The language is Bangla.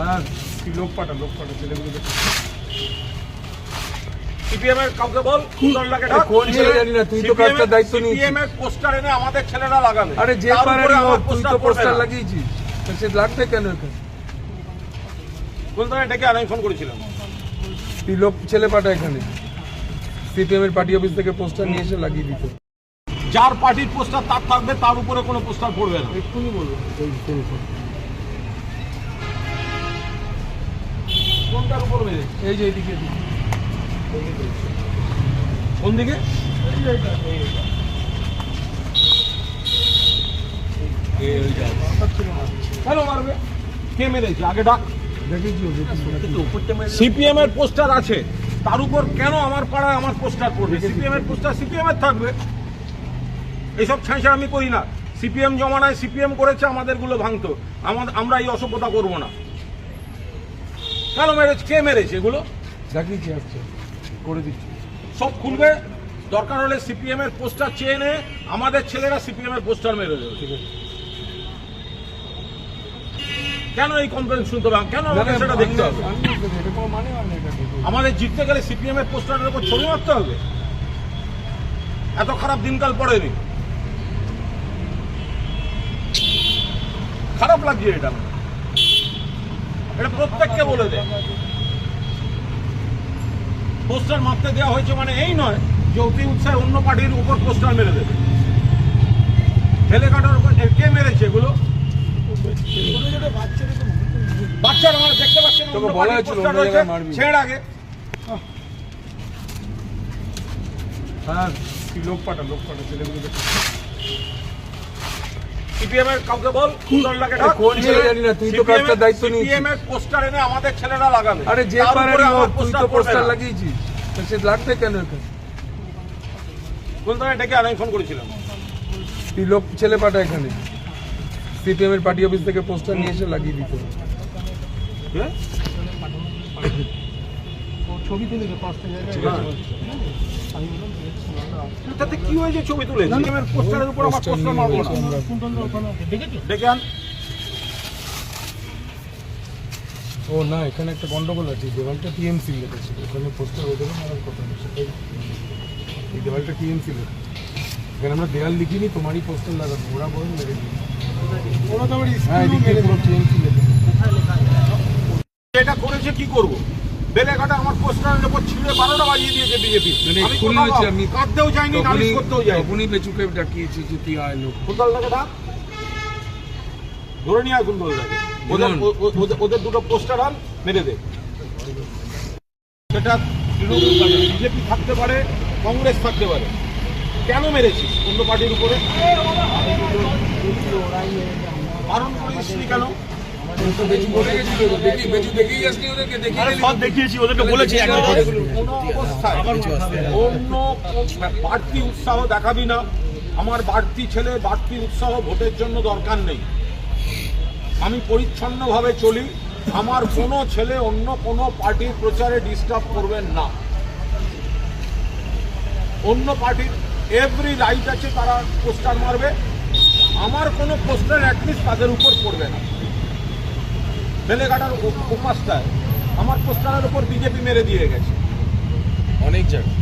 হ্যাঁ, লোক পাঠা ছেলেগুলো সিপিএম এর কাউকে বল, কুন্দলটাকে ডাক। কোন ছেলে জানি না, তুই তো কাজটার দায়িত্ব নিয়েছিস। সিপিএম এর পোস্টার এনে আমাদের ছেলেরা লাগাবে। আরে যে তার পারে উপরে আমার তুই তো পড়বে পোস্টার না। লাগিয়েছিস, তো সে লাগবে কেন এখানে? কুন্দলটা ডেকে আমি ফোন করেছিলাম। তুই লোক ছেলে পাঠা এখানে, সিপিএম এর পার্টি অফিস থেকে পোস্টার নিয়ে এসে লাগিয়ে দিত। যার পার্টির পোস্টার তার থাকবে, তার উপরে কোনো পোস্টার পড়বে না। এক্ষুনি বলবো কোনটার উপর মেরে? এই যে এইদিকে কোন দিকে? কেন মারবে? কে মেরেছে? আগে ডাক। সিপিএম এর পোস্টার আছে, তার উপর কেন আমার পাড়ায় আমার পোস্টার পড়বে? সিপিএম এর পোস্টার সিপিএম এর থাকবে। এইসব ছাঁচা আমি করি না। সিপিএম জমানায় সিপিএম করেছে, আমাদেরগুলো ভাঙতো। আমরা এই অসভ্যতা করবো না। কেন মেরেছে? কে মেরেছে এগুলো? দেখিয়েছি, আসছে করে দিচ্ছি। সব খুলবে, দরকার হলে সিপিএম এর পোস্টার চেয়ে নে, আমাদের ছেলেরা সিপিএম এর পোস্টার মেরে দেবে। ঠিক আছে, কেন এই কমপ্লেন শুনতে হবে? কেন আমাকে সেটা দেখতে হবে? আমাদের জিততে গেলে সিপিএম এর পোস্টারের উপর ছবি মারতে হবে? এত খারাপ দিনকাল পড়েনি। খারাপ লাগছে এটা, এটা প্রত্যেককে বলে দেয়। পোস্টার মারতে দেওয়া হয়েছে মানে এই নয় যে অতি উৎসাহে অন্য পার্টির উপর পোস্টার মেরে দেবে। ঠেলে কাটার উপর কে মেরেছে এগুলো? বাচ্চারা আমরা দেখতে পাচ্ছেন, তোকে বলা হয়েছিল অন্য জায়গায় মারবি। ছেড়ে আগে। হ্যাঁ, লোক পাঠা ছেলেগুলো সিপিএম এর কাউকে বল, কুন্দলটাকে ডাক। কোন ছেলে জানি না, তুই তো কাজটার দায়িত্ব নিয়েছিস। সিপিএম এর পোস্টার এনে আমাদের ছেলেরা লাগাবে। আরে যে তার পারে উপরে আমার তুই তো পড়বে পোস্টার না। লাগিয়েছিস, তো সে লাগবে কেন এখানে? কুন্দলটা ডেকে আমি ফোন করেছিলাম। তুই লোক ছেলে পাঠা এখানে, সিপিএম এর পার্টি অফিস থেকে পোস্টার নিয়ে এসে লাগিয়ে দিত। ছবি তুলে তাতে কি হয়েছে? ছবি তুলে সিপিএম এর পোস্টারের উপর আমার পোস্টার মারবো না। ডেকে আন। ও না, এখানে একটা গন্ডগোল আছে। দেওয়ালটা টিএমসি লেখা ছিল, ওখানে পোস্টার ওদেরও মারার কথা না। সেটাই এই দেওয়ালটা টিএমসি লেখা, এখানে আমরা দেওয়াল লিখিনি, তোমারই পোস্টার লাগানো, ওরা বলে মেরে দিই। হ্যাঁ, এদিকে পুরো টিএমসি লেখা। এটা করেছে কি করবো? বেলেঘাটা আমার পোস্টারের উপর ছিঁড়ে 12টা বাজিয়ে দিয়েছে বিজেপি। আমি কাঁদতেও যাইনি, নালিশ করতেও যাইনি। তখনই বেচুকে ডাকিয়েছি যে তুই আয় লোক। কুন্দলটাকে ডাক, ধরে নিয়ে আয় কুন্দলটাকে। ওদের দুটো পোস্টার আন, মেরে দে। সেটা বিজেপি থাকতে পারে, কংগ্রেস থাকতে পারে। কেন মেরেছিস অন্য পার্টির উপরে? বারণ করিসনি কেন? দেখিয়েছি, ওদেরকে বলেছি কোনো অবস্থায় অন্য বাড়তি উৎসাহ দেখাবি না। আমার বাড়তি ছেলে, বাড়তি উৎসাহ ভোটের জন্য দরকার নেই। আমি পরিচ্ছন্নভাবে চলি। আমার কোনো ছেলে অন্য কোনো পার্টির প্রচারে ডিস্টার্ব করবেন না। অন্য পার্টির এভরি রাইট আছে, তারা পোস্টার মারবে। আমার কোনো পোস্টার অ্যাটলিস্ট তাদের উপর পড়বে না। বেলেঘাটার উপাসটায় আমার পোস্টারের উপর বিজেপি মেরে দিয়ে গেছে অনেক জায়গায়।